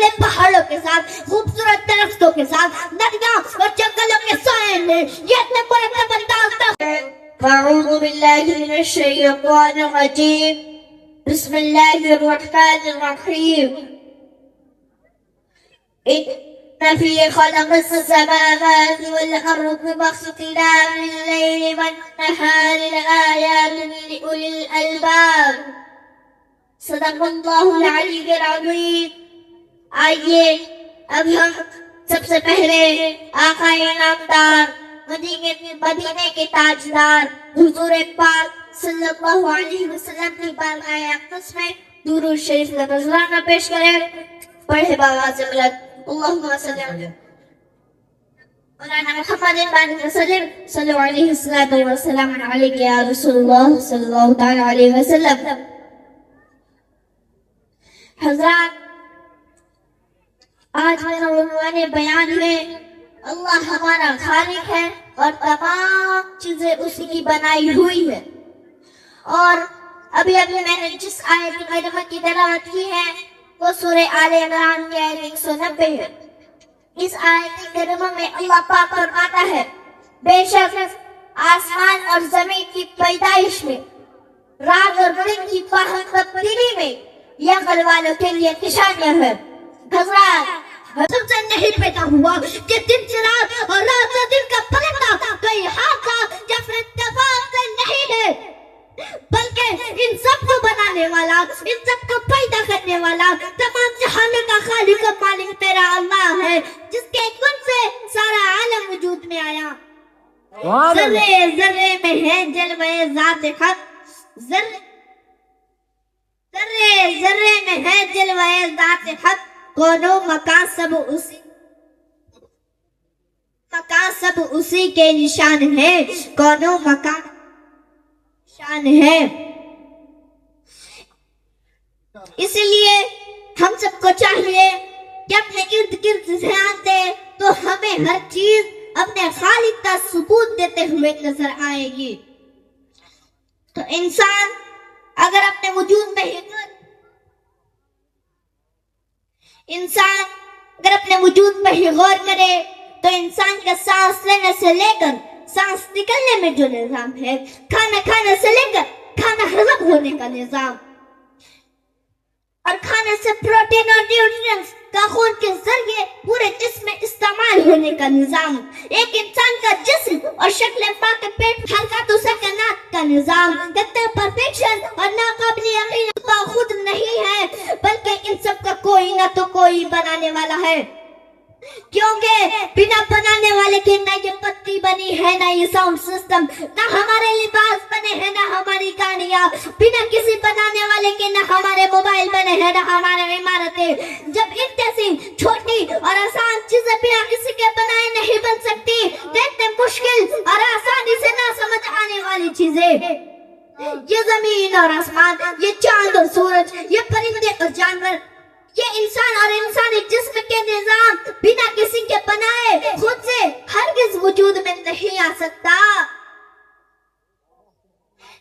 والے پہاڑوں کے ساتھ، خوبصورت درختوں کے ساتھ، ندیاں اور جنگلوں کے سائے میں یہ اتنے مرتب انداز ہے۔ اعوذ باللہ من الشیطان الرجیم، بسم اللہ الرحمن الرحیم۔ إن في خلق السماوات والأرض واختلاف الليل والنهار لآيات لأولي الألباب۔ صدق اللہ العلی العظیم۔ آئیے اب ہم سب سے پہلے آقا نامدار، مدینے کے تاجدار حضور پاک صلی اللہ علیہ وسلم کی بارگاہ اقدس میں درود شریف کا نذرانہ پیش کریں۔ پڑھے بآواز بلند اللہم صلی علی مولانا محمد بن وسلم صلی علیہ وسلم علیہ یا رسول اللہ صلی اللہ تعالی علیہ وسلم۔ حضرات، آج میرا عنوان بیان ہے اللہ ہمارا خالق ہے اور تمام چیزیں اسی کی بنائی ہوئی ہے۔ اور ابھی میں نے جس آیت کریمہ کی تلاوت کی ہے وہ سورہ آل عمران کی آیت 190 ہے۔ اس آیت کریمہ میں اللہ پاک فرماتا ہے بے شک آسمان اور زمین کی پیدائش میں، رات اور دن کی فاہم تبدیلی میں یہ عقل والوں کے لیے نشانیاں ہیں۔ حضرات، تم سے نہیں پیدا ہوا کہ دن چراغ اور رات اور دن کا پلٹنا کوئی حادثہ یا پھر اتفاق سے نہیں ہے، بلکہ ان سب کو بنانے والا، ان سب کو پیدا کرنے والا، تمام جہانوں کا خالق و مالک تیرا اللہ ہے، جس کے کن سے سارا عالم وجود میں آیا۔ ذرے ذرے میں ہے جلوہ ذات حق، ذرے ذرے میں ہے جلوہ ذات حق، کون و مکان سب اسی کے نشان ہے، کون و مکان شان ہے۔ اس لیے ہم سب کو چاہیے کہ اپنے ارد گرد دھیان دے تو ہمیں ہر چیز اپنے خالق کا ثبوت دیتے ہوئے نظر آئے گی۔ تو انسان اگر اپنے وجود میں ہی غور کرے تو انسان کا سانس لینے سے لے کر سانس نکلنے میں جو نظام ہے، کھانا کھانے سے لے کر کھانا ہضم ہونے کا نظام، اور کھانے سے پروٹین اور نیوٹرینٹس کا خون کے ذریعے پورے جسم میں استعمال ہونے کا نظام، ایک انسان کا جسم اور شکل پاک پیٹ حرکات و سکنات کا نظام، کتنے پرفیکشن اور ناقابل یقین خود نہیں ہے، بلکہ ان سب کا کوئی نہ تو کوئی بنانے والا ہے۔ کیونکہ بنا بنانے والے کے نہ یہ پتی بنی ہے، نہ یہ ساؤنڈ سسٹم، نہ ہمارے لباس بنے ہیں، نہ ہماری گاڑیاں، بنا کسی بنانے والے کے نہ ہمارے موبائل بنے ہیں، نہ ہمارے عمارتیں۔ جب ان جیسی چھوٹی اور آسان چیزیں بنا کسی کے بنائے نہیں بن سکتی، اتنے مشکل اور آسانی سے نہ سمجھ آنے والی چیزیں، یہ زمین اور آسمان، یہ چاند اور سورج، یہ پرندے اور جانور، یہ انسان اور انسانی جسم کے نظام بنا کسی کے بنائے خود سے ہرگز وجود میں نہیں آ سکتا۔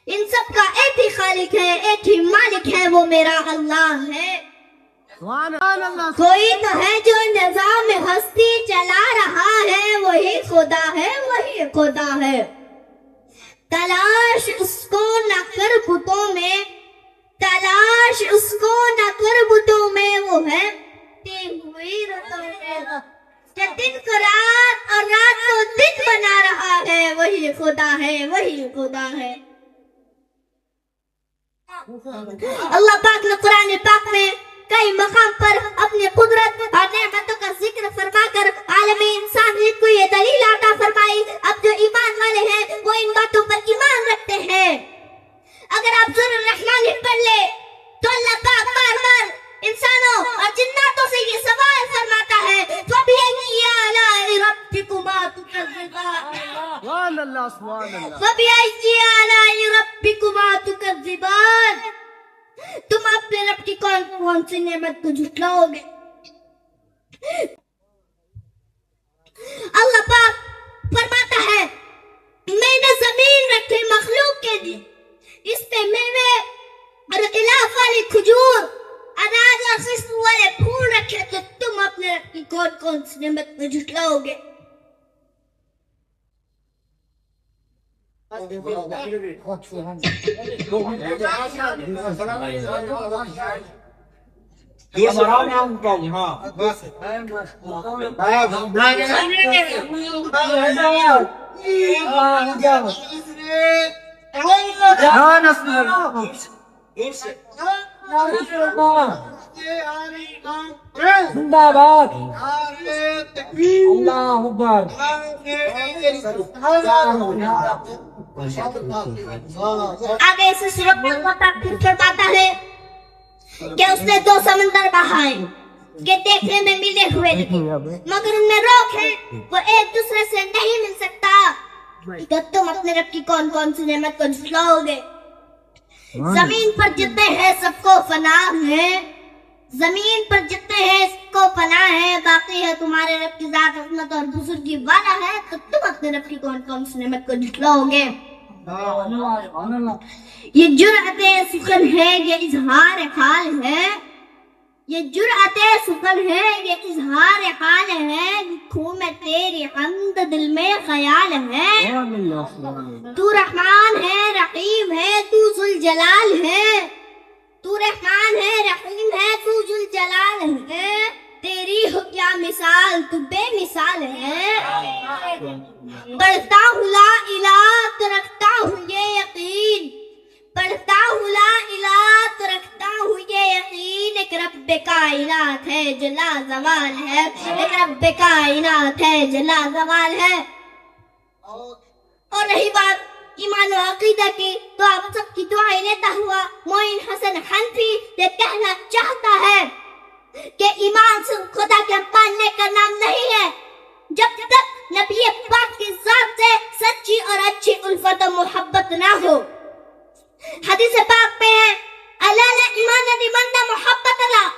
ان سب کا ایک ہی خالق ہے، ایک ہی مالک ہے، وہ میرا اللہ ہے۔ کوئی تو ہے جو نظام ہستی چلا رہا ہے، وہی خدا ہے، وہی خدا ہے۔ تلاش اس کو نہ کر بتوں میں، تلاش اس کو نہ کر بتوں میں، وہ ہے ہوئی رتوں میں، کہ دن کو رات اور رات کو دن بنا رہا ہے، وہی خدا ہے، وہی خدا ہے۔ اللہ پاک نے قرآن پاک میں کئی مقام پر اپنی قدرت اور نعمتوں کا ذکر فرما کر عالمی انسانیت کو یہ دلیل عطا فرمائی۔ اب جو ایمان والے ہیں وہ ان باتوں پر ایمان رکھتے ہیں۔ اگر آپ سورہ الرحمن پڑھ لے تو اللہ پاک بار بار انسانوں اور جناتوں سے یہ سوال فرماتا ہے، فَبِأَيِّ آلَاءِ رَبِّكُمَا تُكَذِّبَانِ، فَبِأَيِّ آلَاءِ رَبِّكُمَا تُكَذِّبَانِ، تم اپنے رب کی کون کون سی نعمت کو جھٹلاؤ گے؟ اللہ پاک فرماتا ہے میں نے زمین رکھی مخلوق کے لیے، اس پہ میوے اور غلاف والی کھجور، اناج اور خشک والے پھول رکھے تو کون کون سی نعمت میں جھٹلاؤ گے؟ زندہ باد اللہ اکبر آگے اس سورت میں اللہ پاک پھر فرماتا ہے کہ اس نے دو سمندر بہائے کہ دیکھنے میں ملے ہوئے مگر ان میں روک ہے، وہ ایک دوسرے سے نہیں مل سکتا۔ تو تم اپنے رب کی کون کون سی نعمت کو جھٹلاؤ گے؟ زمین پر جتنے ہیں سب کو فنا ہے، زمین پر جتنے ہیں سب کو فنا ہے، باقی ہے تمہارے رب کی ذات عظمت اور بزرگی والا ہے، تو تم اپنے رب کی کون کون سی نعمت کو جھٹلاؤ گے؟ یہ جرأت سخن ہے، یہ اظہار حال ہے، یہ جرأت سخن ہے، یہ اظہار حال ہے، لکھوں میں تیری حمد دل میں خیال ہے۔ تو رحمان ہے، رحیم ہے، تو ذوالجلال ہے، تو رحمان ہے، رحیم ہے، تو ذوالجلال ہے، تیری ہو کیا مثال، تو بے مثال ہے۔ پڑھتا ہوں لا الہ تو رکھتا ہوں یہ یقین، پڑھتا ہوں لا الہ تو رکھتا ہوں یہ یقین، ایک رب کائنات ہے جو لازوال ہے، ایک رب کائنات ہے جو لازوال ہے۔ اور رہی بات ایمان و عقیدہ کی، تو آپ سب کی دعائیں لیتا ہوا معین حسن حنفی یہ کہنا چاہتا ہے کہ ایمان صرف خدا کے ماننے کا نام نہیں ہے، جب تک نبی پاک کی ذات سے سچی اور اچھی الفت و محبت نہ ہو۔ حدیث پاک میں ہے اللہ نے ایمان لمن محبت اللہ،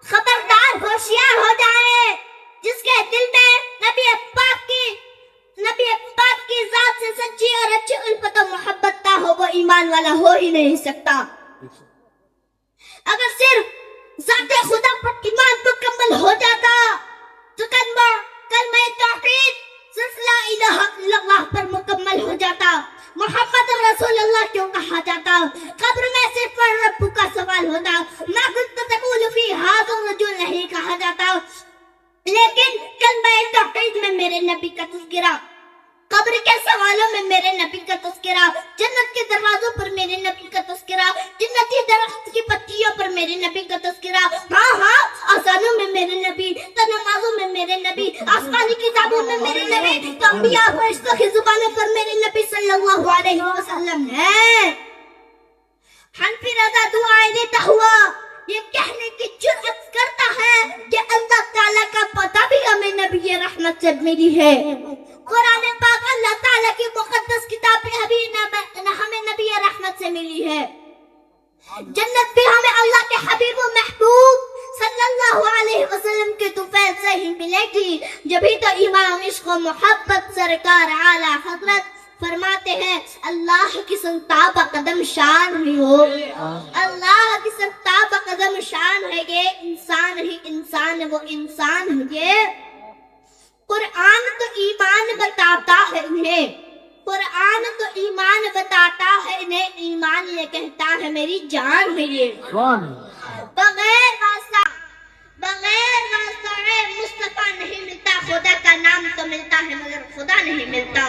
خبردار ہوشیار ہو جائے جس کے دل میں نبی پاک کی ذات سے سچی اور اچھی الفت و محبت نہ ہو، وہ ایمان والا ہو ہی نہیں سکتا۔ اگر صرف ذات خدا پر ایمان مکمل ہو جاتا تو کلمہ توحید صرف لا الہ الا اللہ پر مکمل ہو جاتا، محمد رسول اللہ کیوں کہا جاتا، قبر میں صرف رب کا سوال ہوتا، ما كنت تقول فی ھذا الرجل نہیں کہا جاتا۔ لیکن کلمہ توحید میں میرے نبی کا تذکرہ، قبر کے سوالوں میں میرے نبی کا تذکرہ، جنت کے دروازوں پر میرے نبی کا تذکرہ، جنتی درخت کی پتیوں پر میرے نبی کا تذکرہ، ہاں آسانوں میں میرے نبی، نمازوں میں میرے نبی، آسمانی کتابوں میں میرے نبی، تو انبیاء فرشتوں کی زبانوں پر میرے نبی صلی اللہ علیہ وسلم ہے۔ حنفی رضا دعائیں دیتا ہوا یہ کہنے کی جرأت کرتا ہے کہ اللہ تعالیٰ کا پتہ بھی ہمیں نبی رحمت سے ملی ہے۔ قرآن پاک اللہ تعالیٰ کی مقدس کتاب ہمیں نبی رحمت سے ملی ہے۔ جنت بھی ہمیں اللہ کے حبیب و محبوب صلی اللہ علیہ وسلم کے طفیل سے ہی ملے گی۔ جبھی تو امام عشق و محبت سرکار اعلی حضرت فرماتے ہیں اللہ کی سنتاب قدم شان ہی ہو، اللہ کی سنتاب قدم شان ہے، یہ انسان ہی انسان ہے، وہ انسان ہے یہ۔ قرآن تو ایمان بتاتا ہے انہیں، قرآن تو ایمان بتاتا ہے انہیں، ایمان یہ کہتا ہے میری جان ہے یہ۔ بغیر واسطہ مصطفیٰ نہیں ملتا، خدا کا نام تو ملتا ہے مگر خدا نہیں ملتا۔